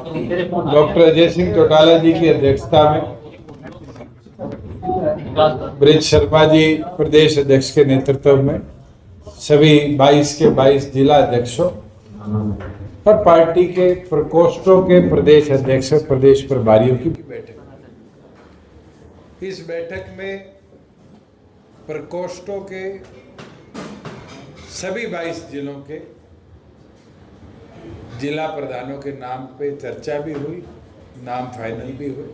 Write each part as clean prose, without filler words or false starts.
Doctor Ajay Singh Chautala जी की अध्यक्षता में ब्रिज शर्मा जी प्रदेश अध्यक्ष के नेतृत्व में सभी 22 के 22 जिला अध्यक्षों और पार्टी के प्रकोष्ठों के प्रदेश अध्यक्ष और प्रदेश प्रभारियों की बैठक। इस बैठक में प्रकोष्ठों के सभी 22 जिलों के जिला प्रधानों के नाम पे चर्चा भी हुई, नाम फाइनल भी हुए।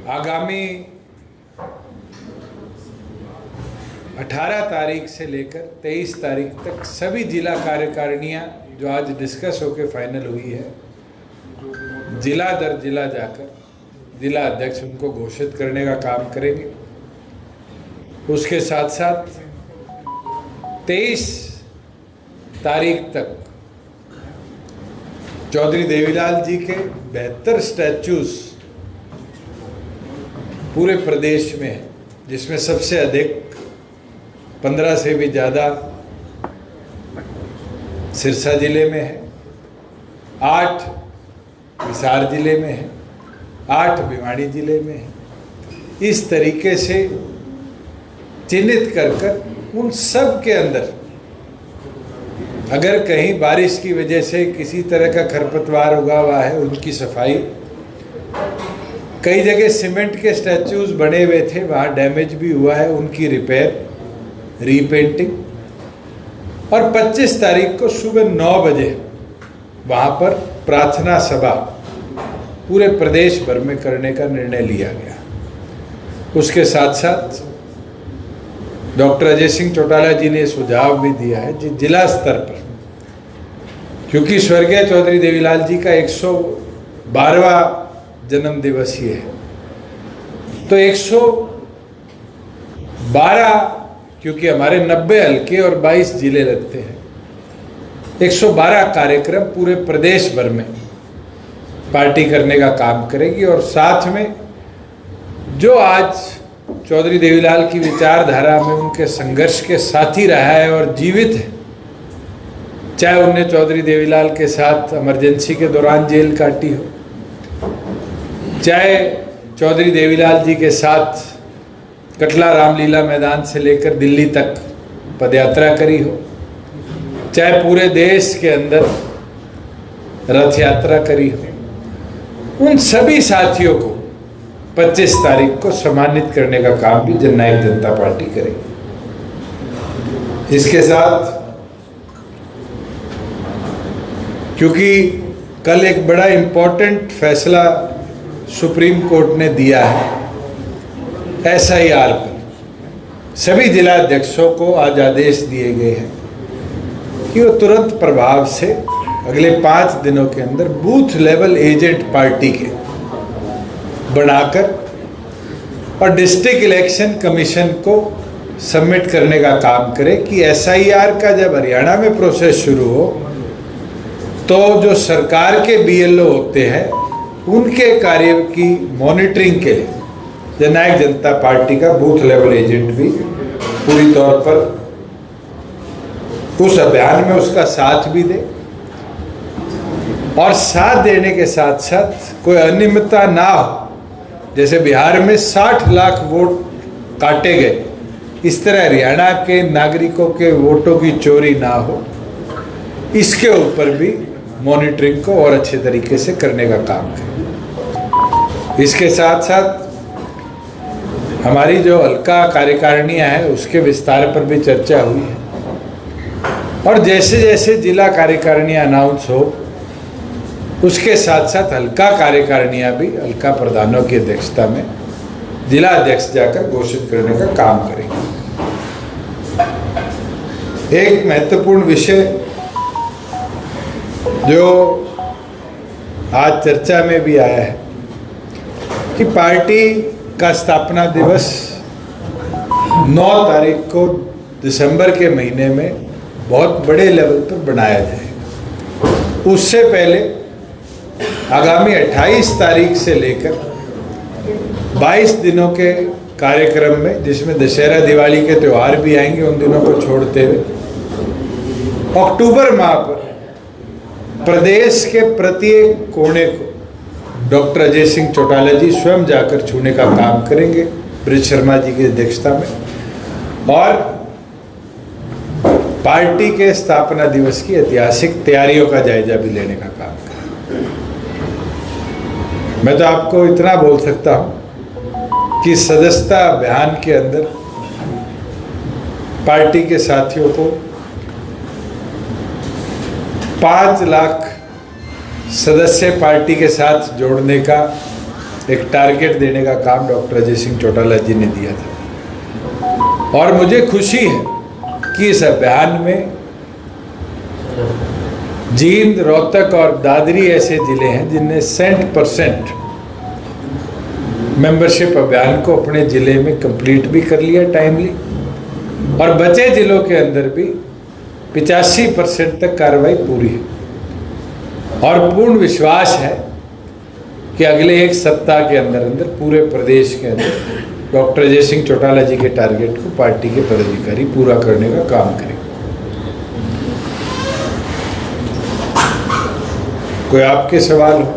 आगामी 18 तारीख से लेकर 23 तारीख तक सभी जिला कार्यकारिणियां जो आज डिस्कस होकर फाइनल हुई है, जिला दर जिला जाकर जिला अध्यक्ष उनको घोषित करने का काम करेंगे। उसके साथ साथ 23 तारीख तक चौधरी देवीलाल जी के 72 स्टैच्यूज पूरे प्रदेश में है, जिसमें सबसे अधिक 15 से भी ज़्यादा सिरसा जिले में है, 8 हिसार जिले में है, 8 भिवाड़ी जिले में है। इस तरीके से चिन्हित कर उन सब के अंदर अगर कहीं बारिश की वजह से किसी तरह का खरपतवार उगा हुआ है, उनकी सफाई। कई जगह सीमेंट के स्टैच्यूज बने हुए थे, वहाँ डैमेज भी हुआ है, उनकी रिपेयर, रीपेंटिंग। और 25 तारीख को सुबह 9 बजे वहाँ पर प्रार्थना सभा पूरे प्रदेश भर में करने का निर्णय लिया गया। उसके साथ साथ डॉक्टर अजय सिंह चौटाला जी ने सुझाव भी दिया है जिला स्तर पर, क्योंकि स्वर्गीय चौधरी देवीलाल जी का 112वां जन्म दिवस ही है, तो 112, क्योंकि हमारे 90 हल्के और 22 जिले लगते हैं, 112 कार्यक्रम पूरे प्रदेश भर में पार्टी करने का काम करेगी। और साथ में जो आज चौधरी देवीलाल की विचारधारा में उनके संघर्ष के साथी रहा है और जीवित है, चाहे उनने चौधरी देवीलाल के साथ इमरजेंसी के दौरान जेल काटी हो, चाहे चौधरी देवीलाल जी के साथ कटला रामलीला मैदान से लेकर दिल्ली तक पदयात्रा करी हो, चाहे पूरे देश के अंदर रथ यात्रा करी हो, उन सभी साथियों को 25 तारीख को सम्मानित करने का काम भी जननायक जनता पार्टी करेगी। इसके साथ, क्योंकि कल एक बड़ा इम्पोर्टेंट फैसला सुप्रीम कोर्ट ने दिया है SIR पर, सभी जिला अध्यक्षों को आज आदेश दिए गए हैं कि वो तुरंत प्रभाव से अगले 5 दिनों के अंदर बूथ लेवल एजेंट पार्टी के बनाकर और डिस्ट्रिक्ट इलेक्शन कमीशन को सबमिट करने का काम करे कि SIR का जब हरियाणा में प्रोसेस शुरू हो तो जो सरकार के BLO होते हैं उनके कार्य की मॉनिटरिंग के लिए जननायक जनता पार्टी का बूथ लेवल एजेंट भी पूरी तौर पर उस अभियान में उसका साथ भी दे, और साथ देने के साथ साथ कोई अनियमितता ना हो। जैसे बिहार में 60 लाख वोट काटे गए, इस तरह हरियाणा के नागरिकों के वोटों की चोरी ना हो, इसके ऊपर भी मॉनिटरिंग को और अच्छे तरीके से करने का काम करें। इसके साथ साथ हमारी जो हल्का कार्यकारिणियां हैं उसके विस्तार पर भी चर्चा हुई है, और जैसे जैसे जिला कार्यकारिणियां अनाउंस हो उसके साथ साथ हल्का कार्यकारिणियां भी हल्का प्रधानों की अध्यक्षता में जिला अध्यक्ष जाकर घोषित करने का काम करेंगे। एक महत्वपूर्ण विषय जो आज चर्चा में भी आया है कि पार्टी का स्थापना दिवस 9 तारीख को दिसंबर के महीने में बहुत बड़े लेवल पर बनाया जाएगा। उससे पहले आगामी 28 तारीख से लेकर 22 दिनों के कार्यक्रम में, जिसमें दशहरा दिवाली के त्यौहार भी आएंगे, उन दिनों को छोड़ते हुए अक्टूबर माह पर प्रदेश के प्रत्येक कोने को डॉक्टर अजय सिंह चौटाला जी स्वयं जाकर छूने का काम करेंगे ब्रिज शर्मा जी की अध्यक्षता में, और पार्टी के स्थापना दिवस की ऐतिहासिक तैयारियों का जायजा भी लेने का काम करेंगे। मैं तो आपको इतना बोल सकता हूं कि सदस्यता अभियान के अंदर पार्टी के साथियों को 5 लाख सदस्य पार्टी के साथ जोड़ने का एक टारगेट देने का काम डॉक्टर अजय सिंह चौटाला जी ने दिया था, और मुझे खुशी है कि इस अभियान में जींद, रोहतक और दादरी ऐसे जिले हैं जिनने 100% मेंबरशिप अभियान को अपने जिले में कंप्लीट भी कर लिया टाइमली, और बचे जिलों के अंदर भी 85% तक कार्रवाई पूरी है। और पूर्ण विश्वास है कि अगले 1 सप्ताह के अंदर अंदर पूरे प्रदेश के अंदर डॉक्टर अजय सिंह चौटाला जी के टारगेट को पार्टी के पदाधिकारी पूरा करने का काम करेंगे। कोई आपके सवाल हो?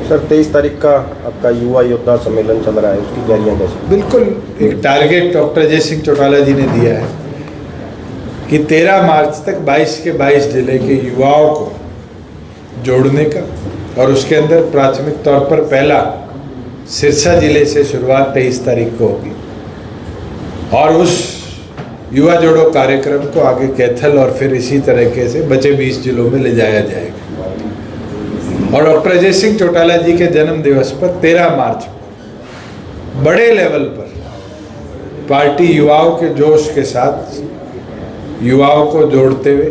सर 23 तारीख का आपका युवा योद्धा सम्मेलन चल रहा है, उसकी तैयारियां कैसी? बिल्कुल, एक टारगेट डॉक्टर अजय सिंह चौटाला जी ने दिया है कि 13 मार्च तक 22 के 22 जिले के युवाओं को जोड़ने का, और उसके अंदर प्राथमिक तौर पर पहला सिरसा जिले से शुरुआत 23 तारीख को होगी, और उस युवा जोड़ो कार्यक्रम को आगे कैथल और फिर इसी तरीके से बचे 20 जिलों में ले जाया जाएगा। और डॉक्टर अजय सिंह चौटाला जी के जन्म दिवस पर 13 मार्च को बड़े लेवल पर पार्टी युवाओं के जोश के साथ युवाओं को जोड़ते हुए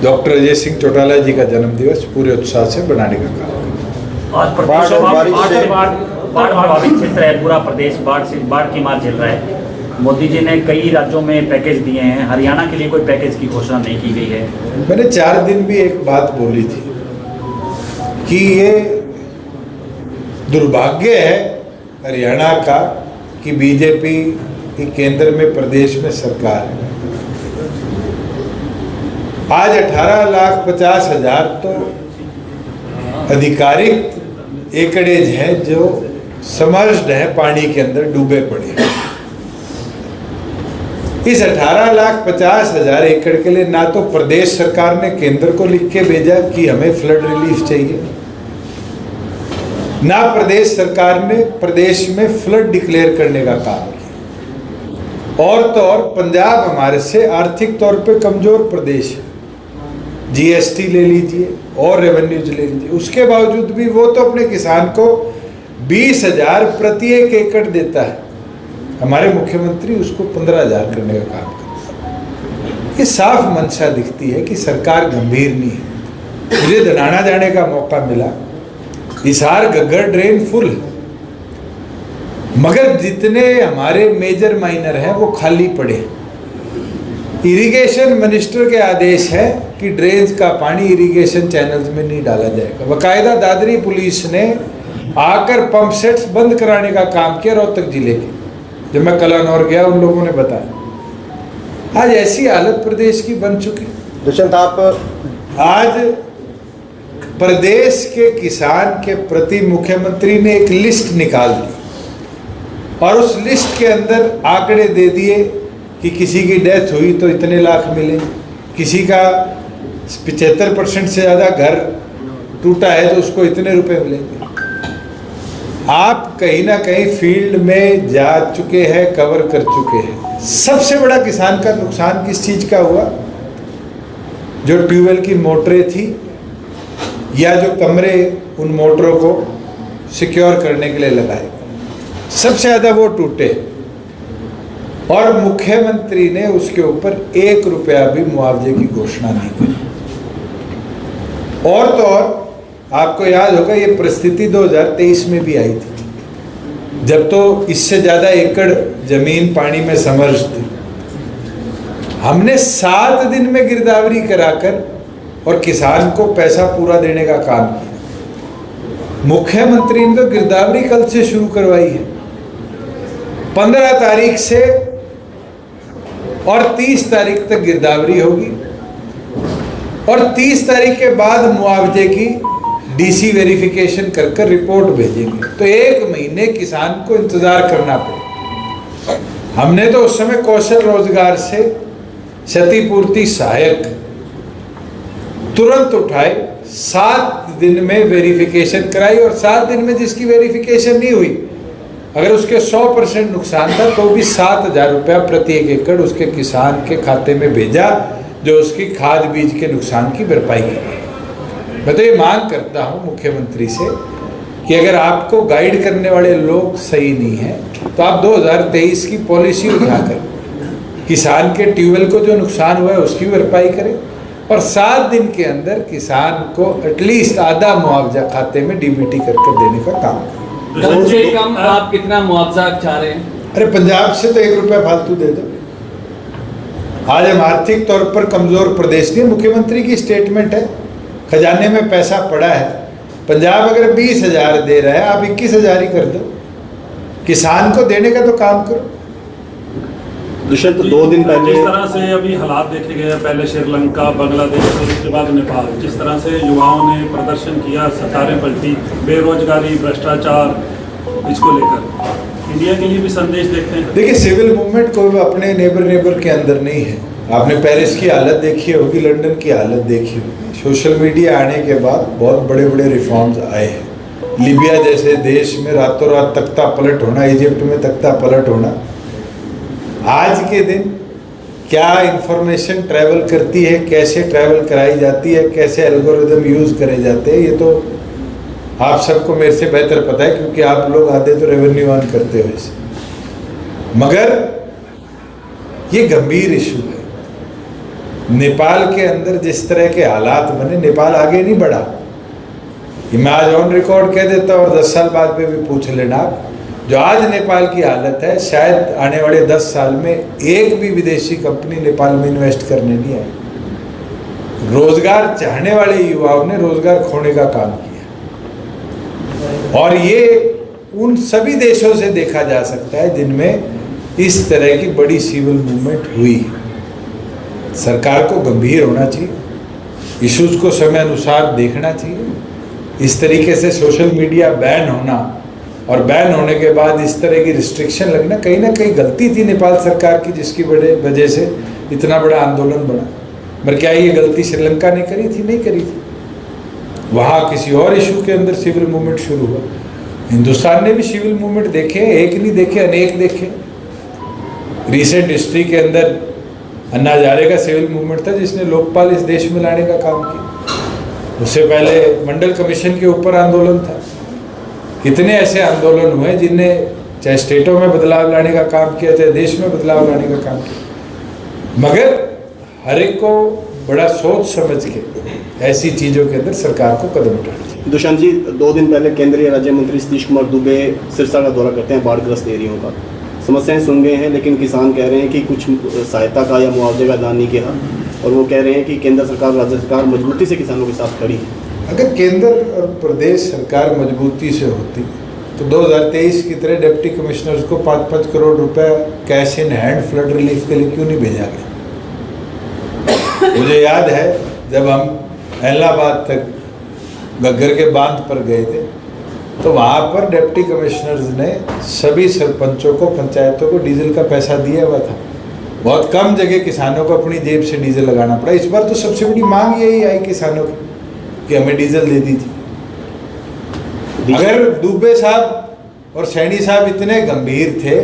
डॉक्टर अजय सिंह चौटाला जी का जन्म दिवस पूरे उत्साह से बनाने का काम करें। आज प्रदेश बाढ़ प्रभावित क्षेत्र है, पूरा प्रदेश बाढ़ की मार झेल रहा है। मोदी जी ने कई राज्यों में पैकेज दिए हैं, हरियाणा के लिए कोई पैकेज की घोषणा नहीं की गई है। मैंने 4 दिन भी एक बात बोली थी कि ये दुर्भाग्य है हरियाणा का कि बीजेपी की केंद्र में प्रदेश में सरकार है। आज 18,50,000 तो आधिकारिक एकड़ेज हैं जो समर्ज्ड है, पानी के अंदर डूबे पड़े हैं। इस 18,50,000 एकड़ के लिए ना तो प्रदेश सरकार ने केंद्र को लिख के भेजा कि हमें फ्लड रिलीफ चाहिए, ना प्रदेश सरकार ने प्रदेश में फ्लड डिक्लेयर करने का काम किया। और तो और पंजाब हमारे से आर्थिक तौर पे कमजोर प्रदेश है, जीएसटी ले लीजिए और रेवेन्यूज ले लीजिए, उसके बावजूद भी वो तो अपने किसान को 20,000 प्रति एकड़ देता है। हमारे मुख्यमंत्री उसको 15,000 करने का काम करते हैं। ये साफ मंशा दिखती है कि सरकार गंभीर नहीं है। मुझे धनाना जाने का मौका मिला, हिसार घग्गर ड्रेन फुल है, मगर जितने हमारे मेजर माइनर हैं वो खाली पड़े हैं। इरिगेशन मिनिस्टर के आदेश है कि ड्रेन्स का पानी इरिगेशन चैनल्स में नहीं डाला जाएगा। बाकायदा दादरी पुलिस ने आकर पंप सेट्स बंद कराने का काम किया रोहतक जिले के। जब मैं कलानौर गया उन लोगों ने बताया। आज ऐसी हालत प्रदेश की बन चुकी। दुष्यंत, आप आज प्रदेश के किसान के प्रति मुख्यमंत्री ने एक लिस्ट निकाल दी और उस लिस्ट के अंदर आंकड़े दे दिए कि किसी की डेथ हुई तो इतने लाख मिले, किसी का 75% से ज़्यादा घर टूटा है तो उसको इतने रुपए मिलेंगे। आप कहीं ना कहीं फील्ड में जा चुके हैं, कवर कर चुके हैं। सबसे बड़ा किसान का नुकसान किस चीज़ का हुआ? जो ट्यूबवेल की मोटरें थी या जो कमरे उन मोटरों को सिक्योर करने के लिए लगाए, सबसे ज़्यादा वो टूटे और मुख्यमंत्री ने उसके ऊपर 1 रुपया भी मुआवजे की घोषणा नहीं करी। और तो और आपको याद होगा ये परिस्थिति 2023 में भी आई थी, जब तो इससे ज़्यादा एकड़ जमीन पानी में समर्ज थी। हमने 7 दिन में गिरदावरी कराकर और किसान को पैसा पूरा देने का काम किया। मुख्यमंत्री ने तो गिरदावरी कल से शुरू करवाई है, 15 तारीख से, और 30 तारीख तक गिरदावरी होगी। और 30 तारीख के बाद मुआवजे की डीसी वेरिफिकेशन कर रिपोर्ट भेजेंगे। तो 1 महीने किसान को इंतजार करना पड़ेगा। हमने तो उस समय कौशल रोजगार से क्षतिपूर्ति सहायक तुरंत उठाए, 7 दिन में वेरिफिकेशन कराई, और 7 दिन में जिसकी वेरिफिकेशन नहीं हुई, अगर उसके 100% नुकसान था तो भी 7,000 रुपया प्रति एकड़ उसके किसान के खाते में भेजा, जो उसकी खाद बीज के नुकसान की भरपाई की। मैं तो ये मांग करता हूँ मुख्यमंत्री से कि अगर आपको गाइड करने वाले लोग सही नहीं हैं तो आप 2023 की पॉलिसी उठाकर किसान के ट्यूबवेल को जो नुकसान हुआ है उसकी भरपाई करें, और 7 दिन के अंदर किसान को एटलीस्ट आधा मुआवजा खाते में डीबीटी करके देने का काम करें। कम से कम आप कितना मुआवजा चाह रहे हैं? अरे पंजाब से तो 1 रुपया फालतू दे दो। आज हम आर्थिक तौर पर कमजोर प्रदेश नहीं, मुख्यमंत्री की स्टेटमेंट है, खजाने में पैसा पड़ा है। पंजाब अगर 20,000 दे रहा है, आप 21,000 ही कर दो, किसान को देने का तो काम करो। दुष्यंत 2 दिन पहले जिस तरह से अभी हालात देखे गए, पहले श्रीलंका, बांग्लादेश और उसके बाद नेपाल, जिस तरह से युवाओं ने प्रदर्शन किया, सरकारें पलटी, बेरोजगारी, भ्रष्टाचार, इसको लेकर इंडिया के लिए भी संदेश देखते हैं। देखिए, सिविल मूवमेंट कोई अपने नेबर के अंदर नहीं है। आपने पेरिस की हालत देखी होगी, लंदन की हालत देखी होगी। सोशल मीडिया आने के बाद बहुत बड़े बड़े रिफॉर्म्स आए हैं। लीबिया जैसे देश में रातों रात तख्ता पलट होना, इजिप्ट में तख्ता पलट होना। आज के दिन क्या इंफॉर्मेशन ट्रैवल करती है, कैसे ट्रैवल कराई जाती है, कैसे एल्गोरिदम यूज़ करे जाते हैं, ये तो आप सबको मेरे से बेहतर पता है, क्योंकि आप लोग आते तो रेवेन्यू अर्न करते हो इसे। मगर ये गंभीर इशू है। नेपाल के अंदर जिस तरह के हालात बने, नेपाल आगे नहीं बढ़ा। ये मैं आज ऑन रिकॉर्ड कह देता हूँ, और 10 साल बाद में भी पूछ लेना आप। जो आज नेपाल की हालत है, शायद आने वाले 10 साल में एक भी विदेशी कंपनी नेपाल में इन्वेस्ट करने नहीं आई। रोजगार चाहने वाले युवाओं ने रोजगार खोने का काम किया, और ये उन सभी देशों से देखा जा सकता है जिनमें इस तरह की बड़ी सिविल मूवमेंट हुई। सरकार को गंभीर होना चाहिए, इश्यूज को समय अनुसार देखना चाहिए। इस तरीके से सोशल मीडिया बैन होना और बैन होने के बाद इस तरह की रिस्ट्रिक्शन लगना कहीं ना कहीं गलती थी नेपाल सरकार की, जिसकी वजह से इतना बड़ा आंदोलन बना। मगर क्या ये गलती श्रीलंका ने करी थी? नहीं करी थी। वहाँ किसी और इशू के अंदर सिविल मूवमेंट शुरू हुआ। हिंदुस्तान ने भी सिविल मूवमेंट देखे, एक नहीं देखे, अनेक देखे। रिसेंट हिस्ट्री के अंदर अन्ना हजारे का सिविल मूवमेंट था जिसने लोकपाल इस देश में लाने का काम किया। उससे पहले मंडल कमीशन के ऊपर आंदोलन था। कितने ऐसे आंदोलन हुए जिनने चाहे स्टेटों में बदलाव लाने का काम किया, चाहे देश में बदलाव लाने का काम किया। मगर हर एक को बड़ा सोच समझ के ऐसी चीज़ों के अंदर सरकार को कदम उठाना चाहिए। दुष्यंत जी, 2 दिन पहले केंद्रीय राज्य मंत्री सतीश कुमार दुबे सिरसा का दौरा करते हैं, बाढ़ग्रस्त एरियो का। समस्याएं सुन गए हैं, लेकिन किसान कह रहे हैं कि कुछ सहायता का या मुआवजे का ऐलान नहीं किया, और वो कह रहे हैं कि केंद्र सरकार, राज्य सरकार मजबूती से किसानों के साथ खड़ी है। अगर केंद्र और प्रदेश सरकार मजबूती से होती तो 2023 की तरह डिप्टी कमिश्नर्स को 5-5 करोड़ रुपए cash in hand flood relief के लिए क्यों नहीं भेजा गया? मुझे याद है जब हम इलाहाबाद तक घग्गर के बांध पर गए थे, तो वहाँ पर डिप्टी कमिश्नर्स ने सभी सरपंचों को, पंचायतों को डीजल का पैसा दिया हुआ था। बहुत कम जगह किसानों को अपनी जेब से डीजल लगाना पड़ा। इस बार तो सबसे बड़ी मांग यही आई किसानों की कि हमें डीजल दे दीजिए। अगर दुबे साहब और सैनी साहब इतने गंभीर थे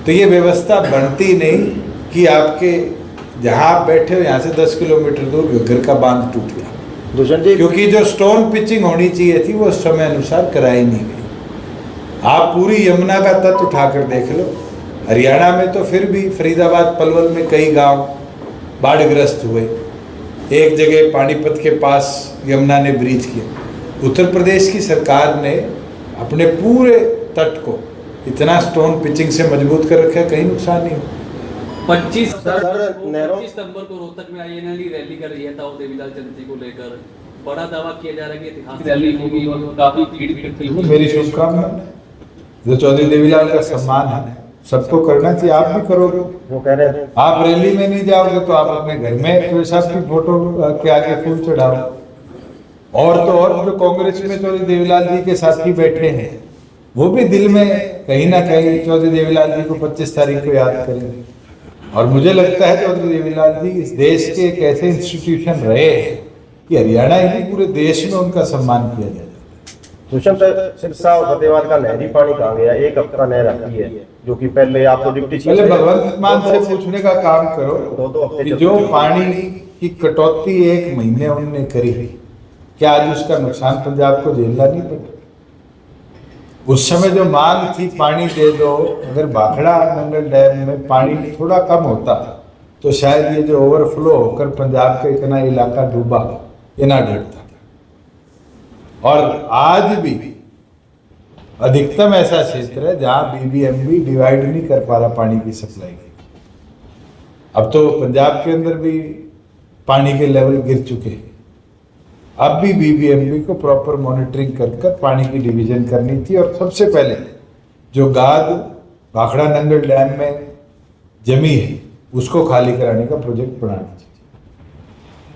तो ये व्यवस्था बनती नहीं कि आपके जहाँ आप बैठे हो यहाँ से 10 किलोमीटर दूर घग्गर का बांध टूट गया। दुष्यंत जी, क्योंकि जो स्टोन पिचिंग होनी चाहिए थी वो समय अनुसार कराई नहीं गई। आप पूरी यमुना का तट उठाकर देख लो, हरियाणा में तो फिर भी फरीदाबाद, पलवल में कई गांव बाढ़ग्रस्त हुए। एक जगह पानीपत के पास यमुना ने ब्रीच किया। उत्तर प्रदेश की सरकार ने अपने पूरे तट को इतना स्टोन पिचिंग से मजबूत कर रखा है, कहीं नुकसान नहीं हुआ। 25 सर, नहरों- सितंबर को रोहतक में आईएनएलडी रैली कर रही है ताऊ देवीलाल चंद्र को लेकर। बड़ा दावा किया जा रहा है कि इतिहास रैली होगी और काफी भीड़ इकट्ठी होगी। मेरी शुभकामना जो चौधरी देवीलाल का सम्मान है, सबको करना चाहिए, आप भी करोगे। वो कह रहे हैं आप रैली में नहीं जाओगे तो आप अपने घर में तो साहब की फोटो के आगे फूल चढ़ाओ। और तो और जो कांग्रेस में चौधरी देवीलाल जी के साथी बैठे हैं वो भी दिल में कहीं ना कहीं चौधरी देवीलाल जी को 25 तारीख को याद करेंगे। और मुझे लगता है चौधरी देवीलाल जी इस देश के एक ऐसे इंस्टीट्यूशन रहे हैं कि हरियाणा ही नहीं पूरे देश में उनका सम्मान किया जाए। दुष्यंत सिरसा और फतेहाबाद का नहरी पानी कहाँ गया? एक हफ्ता नहर आती है जो कि पहले आपको डिप्टी पहले भगवंत मान से पूछने का काम करो कि जो पानी की कटौती 1 महीने उन्होंने करी क्या आज उसका नुकसान पंजाब को झेलना नहीं पड़ा? उस समय जो मांग थी पानी दे दो, अगर भाखड़ा नंगल डैम में पानी थोड़ा कम होता तो शायद ये जो ओवरफ्लो होकर पंजाब का इतना इलाका डूबा ये ना डरता। और आज भी अधिकतम ऐसा क्षेत्र है जहां बीबीएमबी डिवाइड नहीं कर पा रहा पानी की सप्लाई की। अब तो पंजाब के अंदर भी पानी के लेवल गिर चुके हैं। अब भी बीबीएमबी को प्रॉपर मॉनिटरिंग कर पानी की डिवीजन करनी थी और सबसे पहले जो गाद भाखड़ा नंगल डैम में जमी है उसको खाली कराने का प्रोजेक्ट बनाना चाहिए।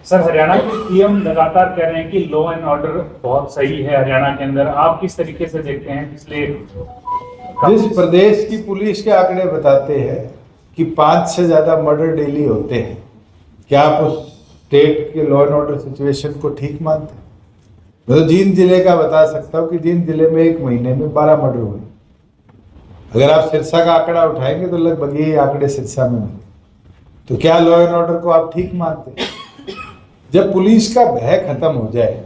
सर, हरियाणा के सीएम लगातार कह रहे हैं कि लॉ एंड ऑर्डर बहुत सही है हरियाणा के अंदर, आप किस तरीके से देखते हैं? पिछले जिस प्रदेश की पुलिस के आंकड़े बताते हैं कि 5 से ज्यादा मर्डर डेली होते हैं, क्या आप उस स्टेट के लॉ एंड ऑर्डर सिचुएशन को ठीक मानते हैं? मैं तो जींद जिले का बता सकता हूँ कि जींद जिले में 1 महीने में 12 मर्डर हुए। अगर आप सिरसा का आंकड़ा उठाएंगे तो लगभग यही आंकड़े सिरसा में मिले। तो क्या लॉ एंड ऑर्डर को आप ठीक मानते हैं? जब पुलिस का भय खत्म हो जाए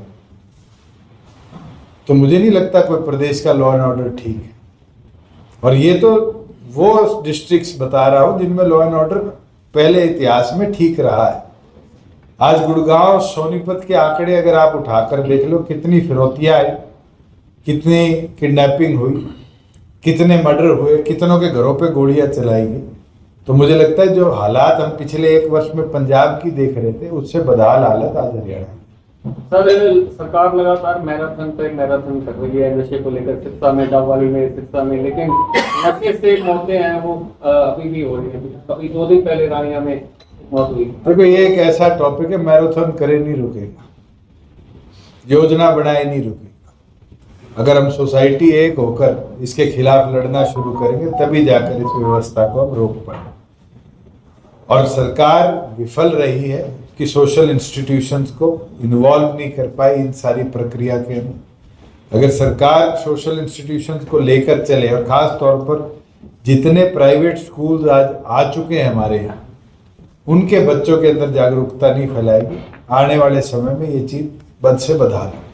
तो मुझे नहीं लगता कोई प्रदेश का लॉ एंड ऑर्डर ठीक है। और ये तो वो डिस्ट्रिक्ट्स बता रहा हूं जिनमें लॉ एंड ऑर्डर पहले इतिहास में ठीक रहा है। आज गुड़गांव सोनीपत के आंकड़े अगर आप उठाकर देख लो, कितनी फिरौतियां आई, कितनी किडनैपिंग हुई, कितने मर्डर हुए, कितनों के घरों पे गोलियां चलाई गई। तो मुझे लगता है जो हालात हम पिछले 1 वर्ष में पंजाब की देख रहे थे उससे बदहाल हालत आज हरियाणा। सर, सरकार लगातार मैराथन पे मैराथन कर रही है नशे को लेकर, सिरसा में, डावाली में, सिरसा में, लेकिन नशे से मौतें हैं वो अभी भी हो रही है। अभी 2 दिन पहले रानिया में मौत हुई। देखो ये एक ऐसा टॉपिक है, मैराथन करे नहीं रुकेगा, योजना बनाए नहीं रुकेगा। अगर हम सोसाइटी एक होकर इसके खिलाफ लड़ना शुरू करेंगे तभी जाकर इस व्यवस्था को हम रोक पाएंगे। और सरकार विफल रही है कि सोशल इंस्टीट्यूशंस को इन्वॉल्व नहीं कर पाई इन सारी प्रक्रिया के अंदर। अगर सरकार सोशल इंस्टीट्यूशंस को लेकर चले और खास तौर पर जितने प्राइवेट स्कूल्स आज आ चुके हैं हमारे यहाँ, उनके बच्चों के अंदर जागरूकता नहीं फैलाएगी, आने वाले समय में ये चीज बद से बदहाल है।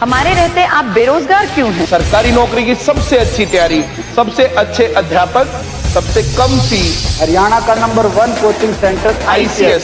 हमारे रहते आप बेरोजगार क्यों हैं? सरकारी नौकरी की सबसे अच्छी तैयारी, सबसे अच्छे अध्यापक, सबसे कम फीस, हरियाणा का नंबर 1 कोचिंग सेंटर ICS